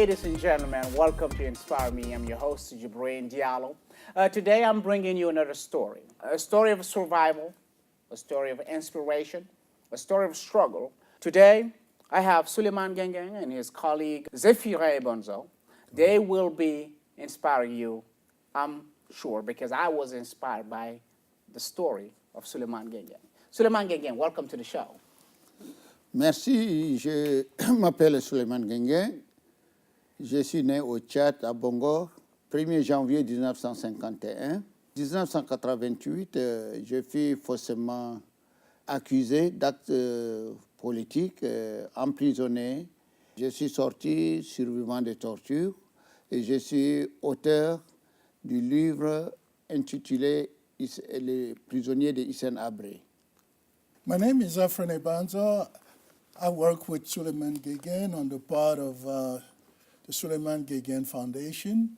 Ladies and gentlemen, welcome to Inspire Me. I'm your host, Jibril Diallo. Today I'm bringing you another story. A story of survival, a story of inspiration, a story of struggle. Today, I have Souleymane Guengueng and his colleague Zefire Bonzo. They will be inspiring you, I'm sure, because I was inspired by the story of Souleymane Guengueng. Souleymane Guengueng, welcome to the show. Merci, je m'appelle Souleymane Guengueng. Je suis né au Tchad, à Bongo, 1er janvier 1951. En 1988, je fus faussement accusé d'actes politiques, emprisonné. Je suis sorti survivant de torture et je suis auteur du livre intitulé « Les prisonniers de Hissène Habré ». My name is Zefire Bonzo. I work with Souleymane Guengueng on the part of the Souleymane Guengueng Foundation.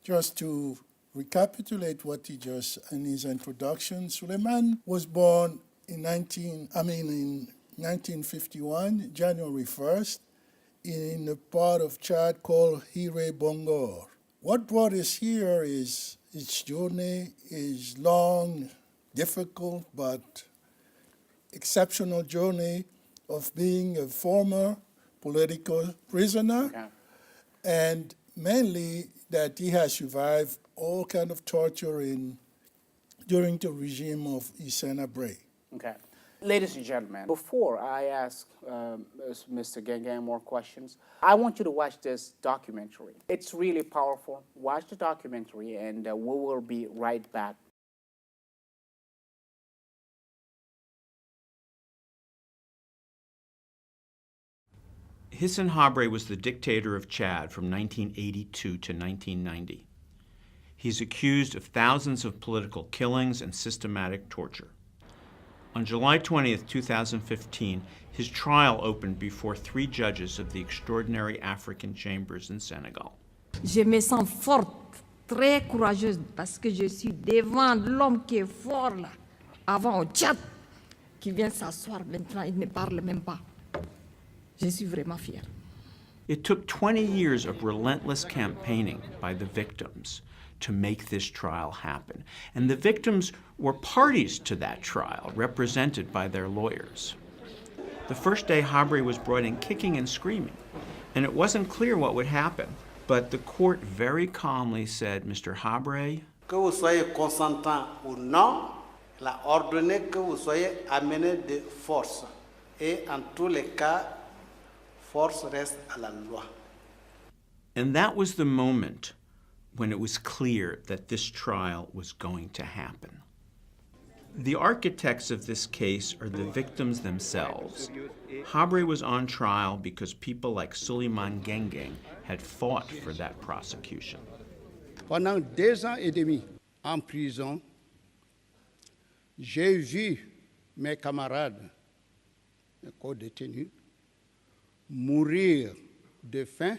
Just to recapitulate what he just in his introduction, Souleymane was born in 1951, January 1st, in a part of Chad called Hire Bongor. What brought us here is its journey is long, difficult, but exceptional journey of being a former political prisoner, and mainly that he has survived all kind of torture during the regime of Hissène Habré. Okay. Ladies and gentlemen, before I ask Mr. Guengueng more questions, I want you to watch this documentary. It's really powerful. Watch the documentary and we will be right back. Hissène Habré was the dictator of Chad from 1982 to 1990. He's accused of thousands of political killings and systematic torture. On July 20th, 2015, his trial opened before 3 judges of the Extraordinary African Chambers in Senegal. Je me sens forte, très courageuse, parce que je suis devant l'homme qui est fort là, avant au Tchad, qui vient s'asseoir maintenant, il ne parle même pas. Je suis vraiment fière. It took 20 years of relentless campaigning by the victims to make this trial happen. And the victims were parties to that trial, represented by their lawyers. The first day, Habré was brought in kicking and screaming, and it wasn't clear what would happen. But the court very calmly said, Mr. Habré, que vous soyez consentant ou non, elle a ordonné que vous soyez amené de force. Et en tous les cas, force reste à la loi. And that was the moment when it was clear that this trial was going to happen. The architects of this case are the victims themselves. Habré was on trial because people like Souleymane Guengueng had fought for that prosecution. Pendant 2 ans et demi en prison, j'ai vu mes camarades, mes co-détenus, mourir de faim,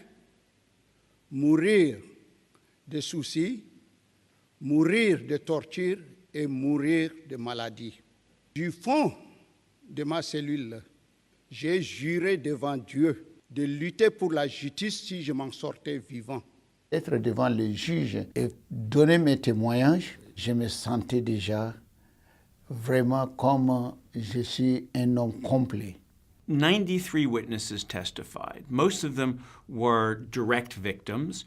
mourir de soucis, mourir de torture et mourir de maladie. Du fond de ma cellule, j'ai juré devant Dieu de lutter pour la justice si je m'en sortais vivant. Être devant le juge et donner mes témoignages, je me sentais déjà vraiment comme je suis un homme complet. 93 witnesses testified. Most of them were direct victims,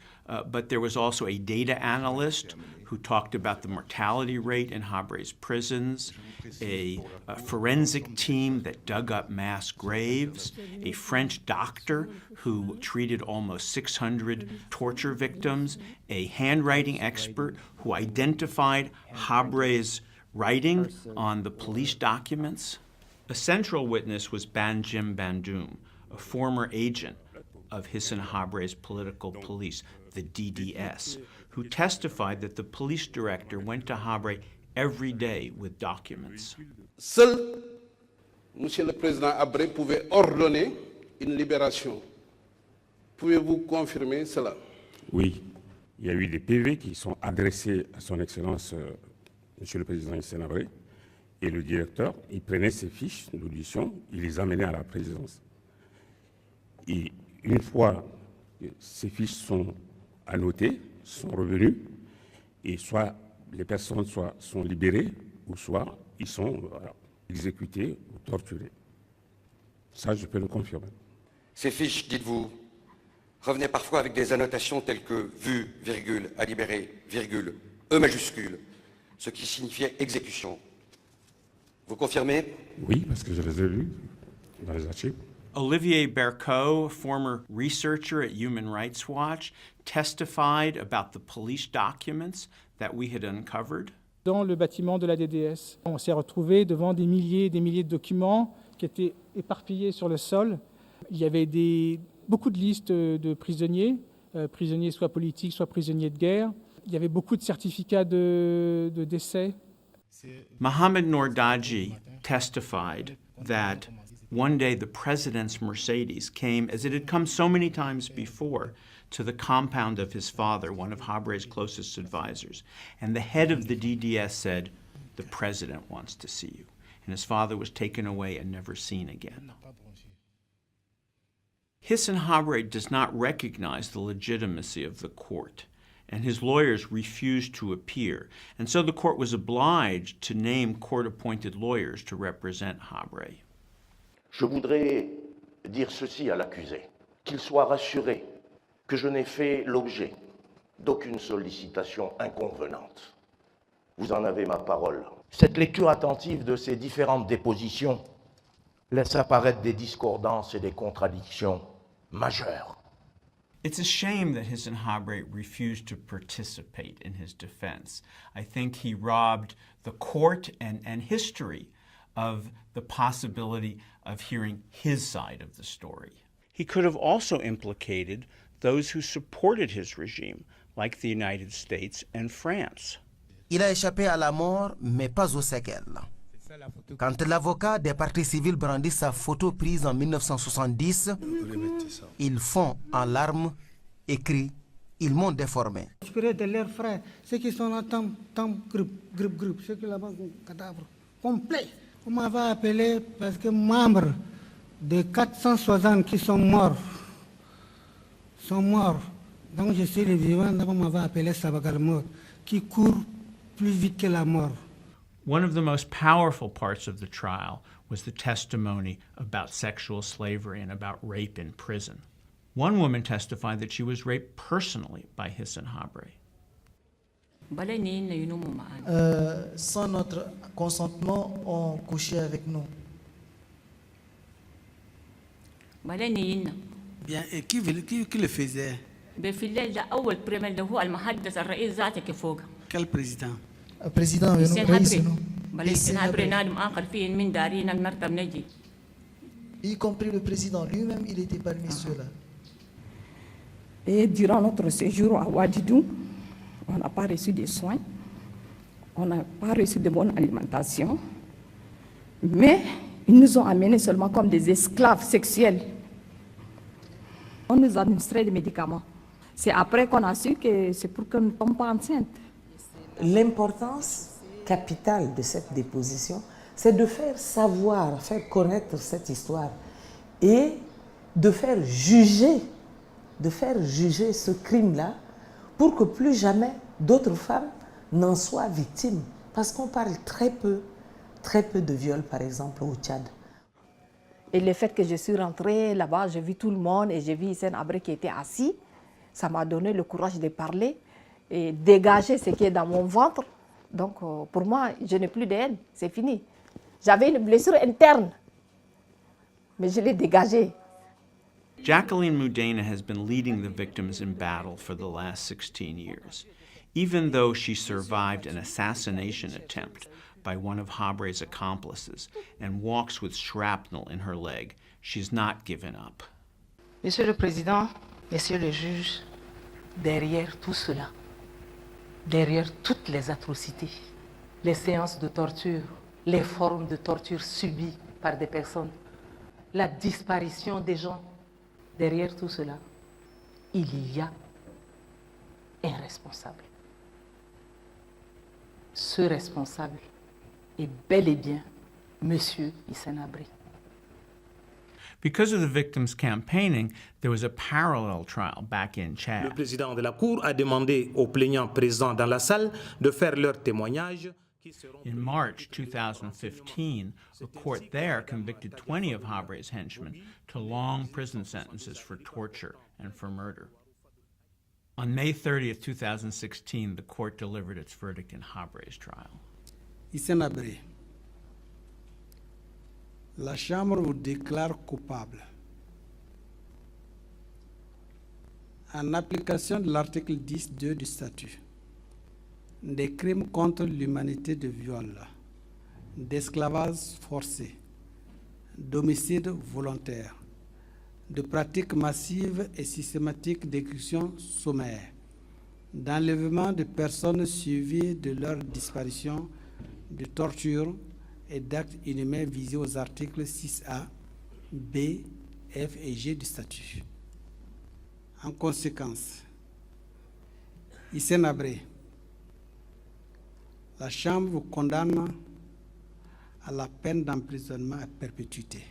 but there was also a data analyst who talked about the mortality rate in Habré's prisons, a forensic team that dug up mass graves, a French doctor who treated almost 600 torture victims, a handwriting expert who identified Habré's writing on the police documents. A central witness was Banjim Bandoum, a former agent of Hissène Habré's political police, the DDS, who testified that the police director went to Habré every day with documents. Seul Monsieur le Président Habré pouvait ordonner une libération. Pouvez-vous confirmer cela? Oui, il y a eu des PV qui sont adressés à son Excellence Monsieur le Président Hissène Habré. Et le directeur, il prenait ses fiches d'audition, il les amenait à la présidence. Et une fois Ces fiches sont annotées, sont revenues, et soit les personnes sont libérées, ou soit ils sont exécutés ou torturés. Ça, je peux le confirmer. Ces fiches, dites-vous, revenaient parfois avec des annotations telles que vu, virgule, à libérer, virgule, E majuscule, ce qui signifiait exécution. Vous confirmez? Oui, parce que je les ai lus dans les archives. Olivier Bercot, former researcher at Human Rights Watch, testified about the police documents that we had uncovered. Dans le bâtiment de la DDS, on s'est retrouvé devant des milliers de documents qui étaient éparpillés sur le sol. Il y avait beaucoup de listes de prisonniers, prisonniers soit politiques, soit prisonniers de guerre. Il y avait beaucoup de certificats de décès. Mohamed Noordaji testified that one day the president's Mercedes came, as it had come so many times before, to the compound of his father, one of Habre's closest advisors. And the head of the DDS said, "The president wants to see you." And his father was taken away and never seen again. Hissan Habre does not recognize the legitimacy of the court, and his lawyers refused to appear. And so the court was obliged to name court-appointed lawyers to represent Habre. Je voudrais dire ceci à l'accusé, qu'il soit rassuré que je n'ai fait l'objet d'aucune sollicitation inconvenante. Vous en avez ma parole. Cette lecture attentive de ces différentes dépositions laisse apparaître des discordances et des contradictions majeures. It's a shame that Hissan Habre refused to participate in his defense. I think he robbed the court and history of the possibility of hearing his side of the story. He could have also implicated those who supported his regime, like the United States and France. Il a échappé à la mort, mais pas aux séquelles. Quand l'avocat des partis civils brandit sa photo prise en 1970, ils font en larmes et crient « Ils m'ont déformé ». Inspiré de leurs frères, ceux qui sont là, groupe, ceux qui là-bas, cadavre complet. On m'avait appelé parce que membres de 460 qui sont morts. Donc je suis le vivant, d'abord on m'avait appelé Sabagal mort, qui court plus vite que la mort. One of the most powerful parts of the trial was the testimony about sexual slavery and about rape in prison. One woman testified that she was raped personally by Hissan Habre. Sans notre consentement, on couchait avec nous. Bien, et qui le faisait? Quel président? Président, y compris le président lui-même, il était parmi ceux-là. Et durant notre séjour à Ouadidou, on n'a pas reçu de soins, on n'a pas reçu de bonne alimentation, mais ils nous ont amenés seulement comme des esclaves sexuels. On nous administrait des médicaments. C'est après qu'on a su que c'est pour qu'on ne tombe pas enceinte. L'importance capitale de cette déposition, c'est de faire savoir, faire connaître cette histoire et de faire juger ce crime-là pour que plus jamais d'autres femmes n'en soient victimes. Parce qu'on parle très peu de viols, par exemple, au Tchad. Et le fait que je suis rentrée là-bas, j'ai vu tout le monde et j'ai vu Hissan Habre qui était assis, ça m'a donné le courage de parler et dégager ce qui est dans mon ventre. Donc pour moi, je n'ai plus de haine, c'est fini. J'avais une blessure interne, mais je l'ai dégagée. Jacqueline Mudena has been leading the victims in battle for the last 16 years. Even though she survived an assassination attempt by one of Habre's accomplices and walks with shrapnel in her leg, she's not given up. Monsieur le Président, Messieurs les juges, derrière tout cela, derrière toutes les atrocités, les séances de torture, les formes de torture subies par des personnes, la disparition des gens, derrière tout cela, il y a un responsable. Ce responsable est bel et bien Monsieur Hissan Habre. Because of the victims campaigning, there was a parallel trial back in Le Chad. président de la Cour a demandé aux plaignants présents dans la salle de faire leur témoignage. In March 2015, a court there convicted 20 of Habre's henchmen to long prison sentences for torture and for murder. On May 30th, 2016, the court delivered its verdict in Habre's trial. Hissène Habré, la Chambre vous déclare coupable. En application de l'article 10.2 du statut, des crimes contre l'humanité de viol, d'esclavage forcé, d'homicide volontaire, de pratiques massives et systématiques d'exécution sommaire, d'enlèvement de personnes suivies de leur disparition, de torture et d'actes inhumains visés aux articles 6A, B, F et G du statut. En conséquence, Hissène Habré, la Chambre vous condamne à la peine d'emprisonnement à perpétuité.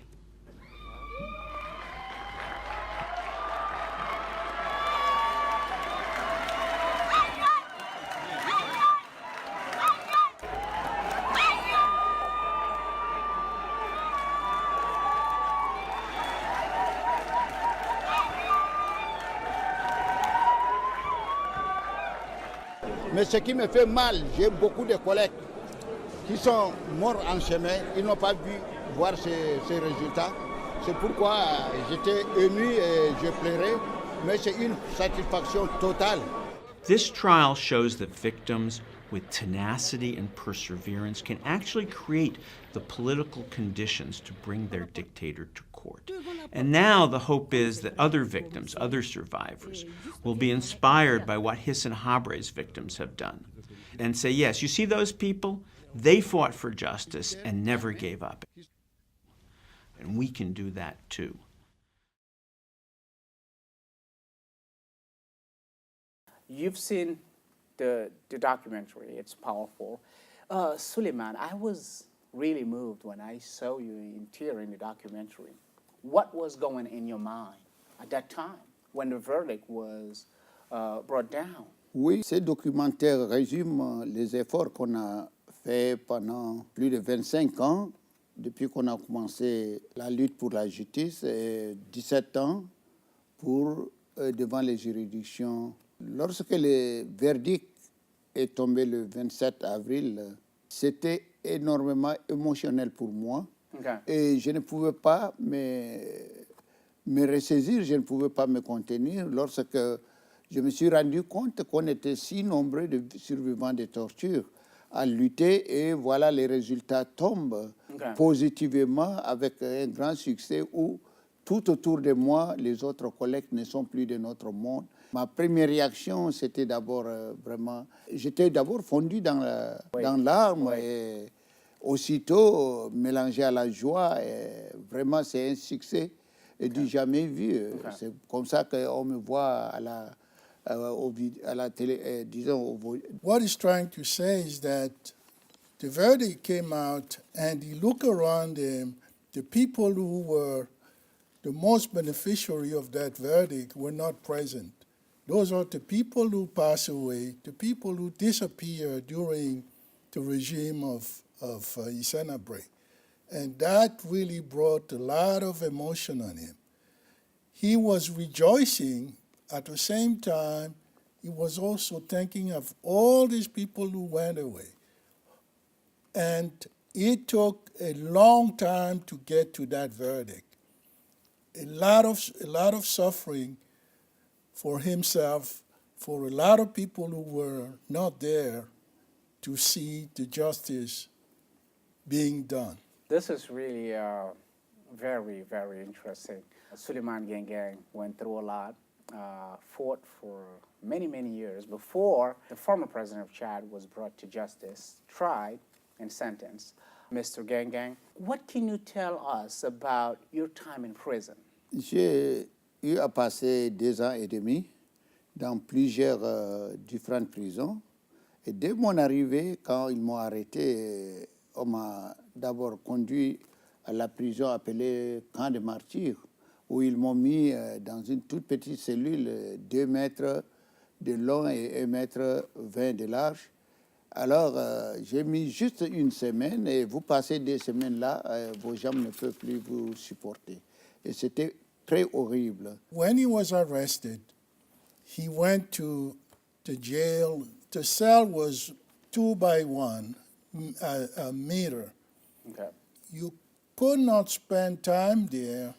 Mais ce qui me fait mal, j'ai beaucoup de collègues qui sont morts en chemin, ils n'ont pas pu voir ces résultats. C'est pourquoi j'étais ému et je pleurais, mais c'est une satisfaction totale. This trial shows that victims with tenacity and perseverance can actually create the political conditions to bring their dictator to court. And now the hope is that other victims, other survivors, will be inspired by what Hissène Habre's victims have done and say, yes, you see those people? They fought for justice and never gave up. And we can do that too. You've seen the documentary, it's powerful. Souleymane, I was really moved when I saw you in tears in the documentary. What was going in your mind at that time when the verdict was brought down? Oui, ce documentaire résume les efforts qu'on a faits pendant plus de 25 ans, depuis qu'on a commencé la lutte pour la justice, et 17 ans pour devant les juridictions. Lorsque le verdict est tombé le 27 avril, c'était énormément émotionnel pour moi. Okay. Et je ne pouvais pas me ressaisir, je ne pouvais pas me contenir lorsque je me suis rendu compte qu'on était si nombreux de survivants de torture à lutter et voilà les résultats tombent positivement avec un grand succès où tout autour de moi, les autres collègues ne sont plus de notre monde. Ma première réaction, c'était d'abord vraiment... J'étais d'abord fondu dans l'arme et aussitôt mélangé à la joie. Et vraiment, c'est un succès du jamais vu. C'est comme ça qu'on me voit à la télé, disons... What he's trying to say is that the verdict came out and you look around him, the people who were the most beneficiary of that verdict were not present. Those are the people who passed away, the people who disappeared during the regime of Hissène Habré. And that really brought a lot of emotion on him. He was rejoicing. At the same time, he was also thinking of all these people who went away. And it took a long time to get to that verdict. A lot of suffering for himself, for a lot of people who were not there to see the justice being done. This is really very, very interesting. Souleymane Guengueng went through a lot, fought for many, many years before the former president of Chad was brought to justice, tried, and sentenced. Mr. Guengueng, what can you tell us about your time in prison? J'ai eu à passer 2 ans et demi dans plusieurs différentes prisons. Et dès mon arrivée, quand ils m'ont arrêté, on m'a d'abord conduit à la prison appelée Camp des Martyrs, où ils m'ont mis dans une toute petite cellule, 2 mètres de long et 1 mètre 20 de large. Alors, j'ai mis juste une semaine et vous passez 2 semaines là, vos jambes ne peuvent plus vous supporter. Et c'était très horrible. When he was arrested, he went to jail. The cell was 2 by 1 a meter. Okay. You could not spend time there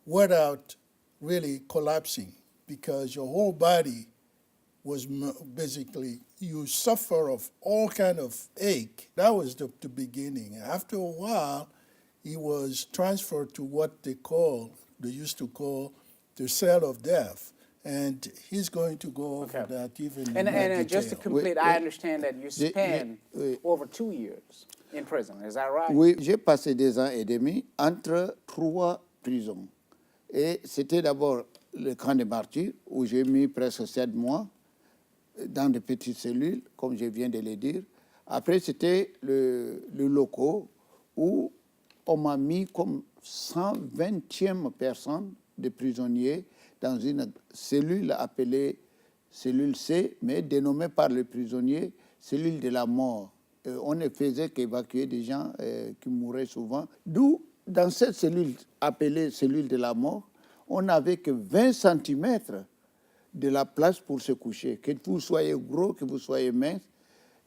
without really collapsing because your whole body was basically, you suffer of all kind of ache. That was the beginning. After a while, he was transferred to what they used to call the cell of death. And he's going to go over that even in more And just to detail. complete, I understand that you spent over 2 years in prison. Is that right? Oui, j'ai passé 2 ans et demi entre 3 prisons. Et c'était d'abord le camp des martyrs, où j'ai mis presque 7 mois dans de petites cellules, comme je viens de le dire. Après, c'était le locaux, où on m'a mis comme 120e personne de prisonniers dans une cellule appelée cellule C, mais dénommée par les prisonniers cellule de la mort. On ne faisait qu'évacuer des gens qui mouraient souvent. D'où, dans cette cellule appelée cellule de la mort, on n'avait que 20 cm de la place pour se coucher. Que vous soyez gros, que vous soyez mince.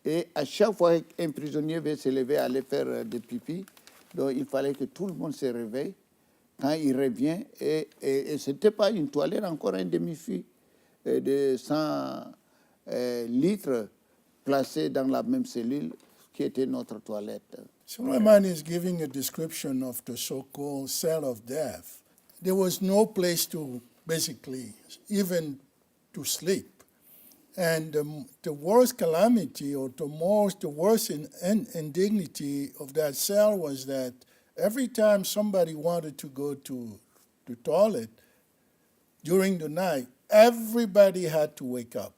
Et à chaque fois qu'un prisonnier veut se lever, aller faire des pipis, donc il fallait que tout le monde se réveille quand il revient. Et ce n'était pas une toilette, encore un demi-fût de 100 litres placé dans la même cellule qui était notre toilette. Souleymane is giving a description of the so-called cell of death. There was no place to basically even to sleep. And the worst calamity or the worst indignity of that cell was that every time somebody wanted to go to the toilet during the night, everybody had to wake up.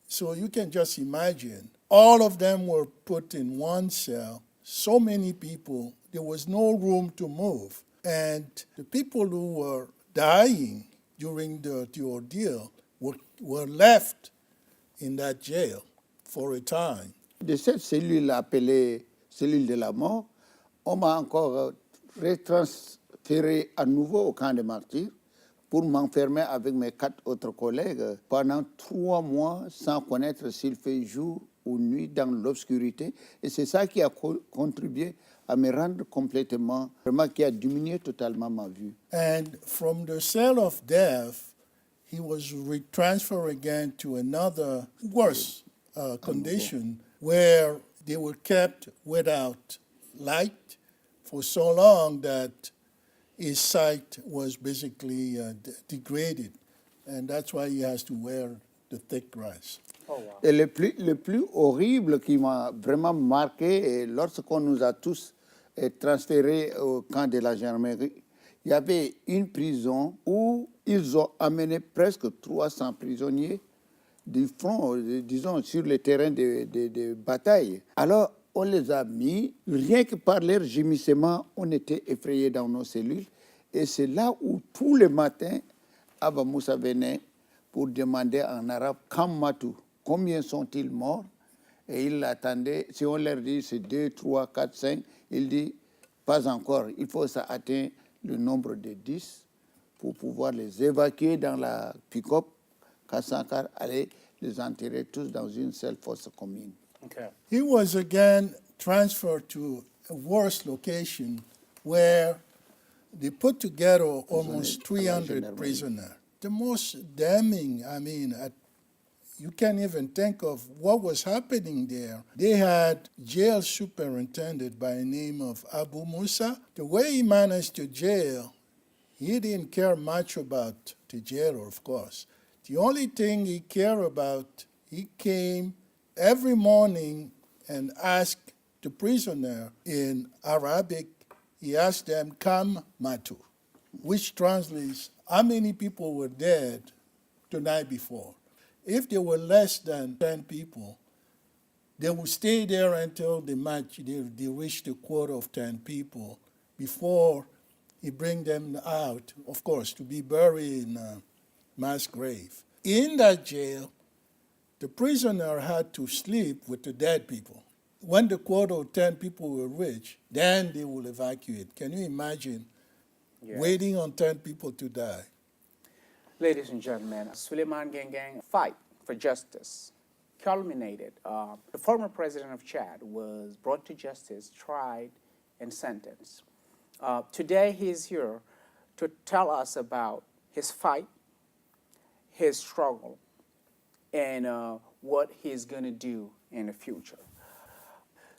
So you can just imagine, all of them were put in one cell, so many people, there was no room to move. And the people who were dying during the ordeal were left in that jail for a time. De cette cellule appelée cellule de la mort, on m'a encore retransféré à nouveau au camp des martyrs pour m'enfermer avec mes 4 autres collègues pendant 3 mois sans connaître s'il fait jour ou nuit dans l'obscurité. Et c'est ça qui a contribué à me rendre complètement, vraiment qui a diminué totalement ma vue. And from the cell of death, he was transferred again to another worse condition where they were kept without light for so long that his sight was basically degraded. And that's why he has to wear the thick glass. Oh, wow. Et le plus horrible qui m'a vraiment marqué, lorsqu'on nous a tous transférés au camp de la gendarmerie, il y avait une prison où ils ont amené presque 300 prisonniers du front, disons, sur le terrain de bataille. Alors, on les a mis, rien que par leur gémissement, on était effrayés dans nos cellules. Et c'est là où, tous les matins, Abba Moussa venait pour demander en arabe, Kammatou, combien sont-ils morts? Et ils l'attendaient. Si on leur dit c'est 2, 3, 4, 5, il dit, pas encore, il faut ça atteindre le nombre de 10 pour pouvoir les évacuer dans la pick-up, Kassankar, aller les enterrer tous dans une seule fosse commune. Okay. He was again transferred to a worse location where they put together almost 300 prisoners. The most damning, you can't even think of what was happening there. They had jail superintendent by the name of Abu Musa. The way he managed the jail, he didn't care much about the jailer, of course. The only thing he cared about, he came every morning and asked the prisoner in Arabic, he asked them, Kam Matu, which translates, how many people were dead the night before? If there were less than 10 people, they would stay there until they reached the quota of 10 people, before he bring them out, of course, to be buried in a mass grave. In that jail, the prisoner had to sleep with the dead people. When the quota of 10 people were reached, then they will evacuate. Can you imagine waiting on 10 people to die? Ladies and gentlemen, Souleymane Guengueng fight for justice culminated. The former president of Chad was brought to justice, tried, and sentenced. Today he is here to tell us about his fight, his struggle, and what he's going to do in the future.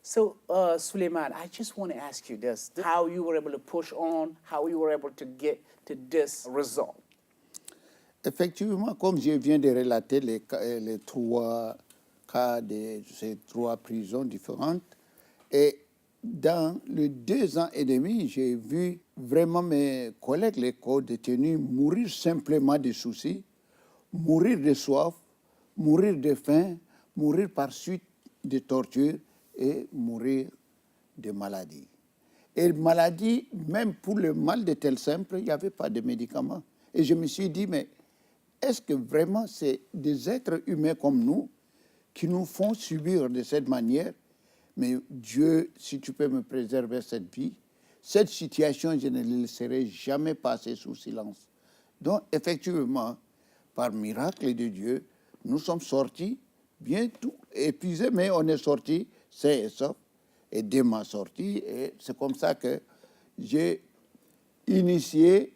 So, Souleymane, I just want to ask you this, how you were able to push on, how you were able to get to this result. Effectivement, comme je viens de relater les trois cas de ces trois prisons différentes, et dans les 2 ans et demi, j'ai vu vraiment mes collègues, les co-détenus, mourir simplement de soucis, mourir de soif, mourir de faim, mourir par suite de torture et mourir de maladie. Et maladie, même pour le mal de tel simple, il n'y avait pas de médicaments. Et je me suis dit, mais est-ce que vraiment c'est des êtres humains comme nous qui nous font subir de cette manière? Mais Dieu, si tu peux me préserver cette vie, cette situation, je ne la laisserai jamais passer sous silence. Donc, effectivement, par miracle de Dieu, nous sommes sortis, bien tout épuisés, mais on est sortis sains et saufs. Et dès ma sortie, et c'est comme ça que j'ai initié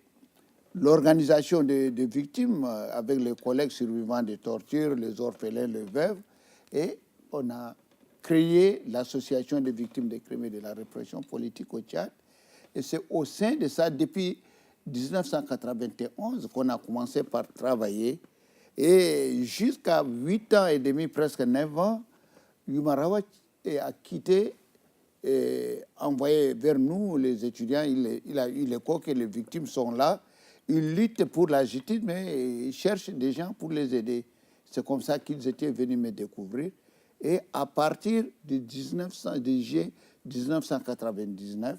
l'organisation des victimes avec les collègues survivants de torture, les orphelins, les veuves, et on a créé l'association des victimes des crimes et de la répression politique au Tchad. Et c'est au sein de ça, depuis 1991, qu'on a commencé par travailler. Et jusqu'à 8 ans et demi, presque 9 ans, Yumarawat a quitté et envoyé vers nous les étudiants. Il a eu l'écho que les victimes sont là. Ils luttent pour la justice, mais ils cherchent des gens pour les aider. C'est comme ça qu'ils étaient venus me découvrir. Et à partir de juillet 1999,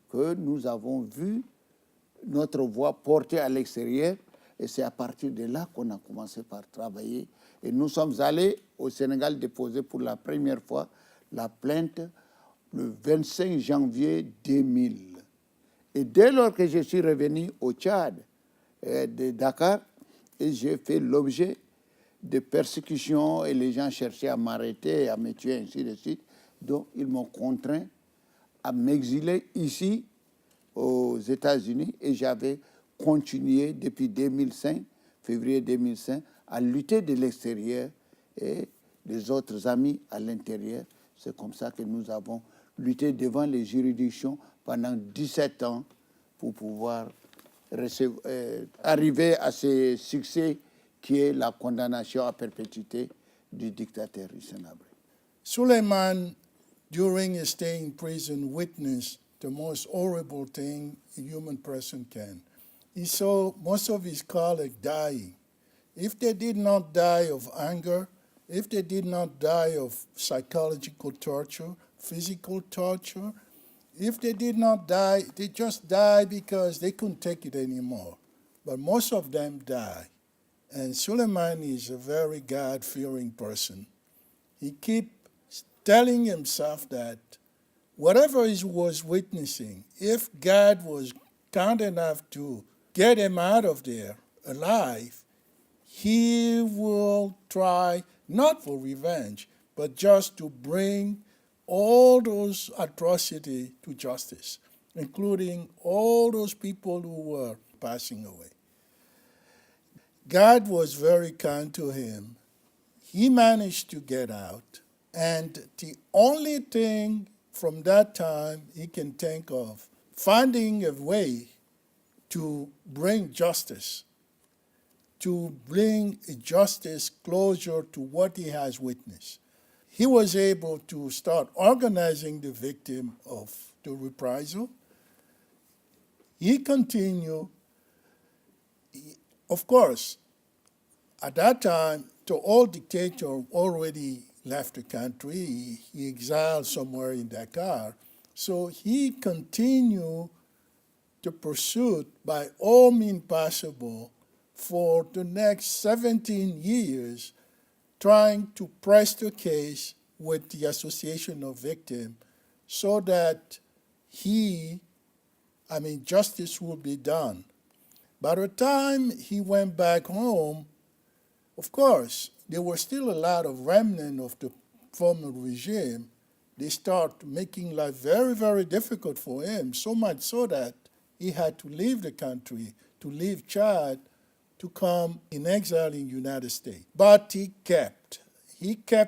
que nous avons vu notre voix portée à l'extérieur. Et c'est à partir de là qu'on a commencé par travailler. Et nous sommes allés au Sénégal déposer pour la première fois la plainte le 25 janvier 2000. Et dès lors que je suis revenu au Tchad, de Dakar, et j'ai fait l'objet de persécutions et les gens cherchaient à m'arrêter, à me tuer, ainsi de suite. Donc, ils m'ont contraint à m'exiler ici, aux États-Unis, et j'avais continué depuis 2005, février 2005, à lutter de l'extérieur et les autres amis à l'intérieur. C'est comme ça que nous avons lutté devant les juridictions pendant 17 ans pour pouvoir arriver à ce succès qui est la condamnation à perpétuité du dictateur Hissène Habré. Souleymane, during his stay in prison, witnessed the most horrible thing a human person can. He saw most of his colleagues dying. If they did not die of anger, if they did not die of psychological torture, physical torture, if they did not die, they just died because they couldn't take it anymore. But most of them died. And Souleymane is a very God-fearing person. He keeps telling himself that whatever he was witnessing, if God was kind enough to get him out of there alive, he will try, not for revenge, but just to bring all those atrocities to justice, including all those people who were passing away. God was very kind to him. He managed to get out, and the only thing from that time he can think of, finding a way to bring justice, to bring justice closer to what he has witnessed. He was able to start organizing the victim of the reprisal. He continued. Of course, at that time, the old dictator already left the country. He exiled somewhere in Dakar. So he continued the pursuit by all means possible for the next 17 years, trying to press the case with the Association of Victims so that justice would be done. By the time he went back home, of course, there were still a lot of remnants of the former regime. They start making life very, very difficult for him, so much so that he had to leave the country, to leave Chad, to come in exile in the United States. But he kept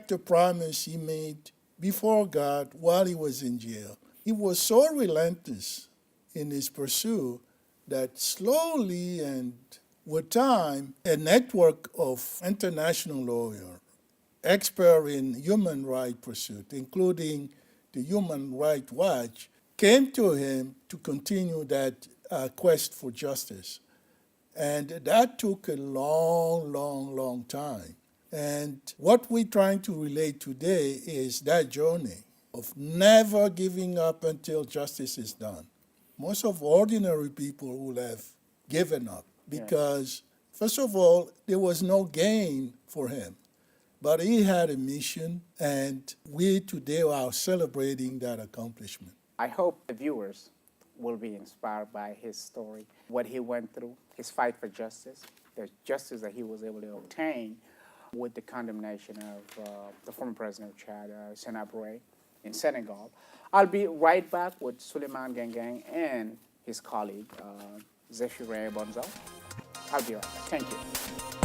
the promise he made before God while he was in jail. He was so relentless in his pursuit that slowly and with time, a network of international lawyers, experts in human rights pursuit, including the Human Rights Watch, came to him to continue that quest for justice. And that took a long, long, long time. And what we're trying to relate today is that journey of never giving up until justice is done. Most of ordinary people will have given up because, first of all, there was no gain for him. But he had a mission, and we today are celebrating that accomplishment. I hope the viewers will be inspired by his story, what he went through, his fight for justice, the justice that he was able to obtain with the condemnation of the former president of Chad, Senabre, in Senegal. I'll be right back with Souleymane Guengueng and his colleague, Zefiré Bonzo. I'll be right back. Thank you.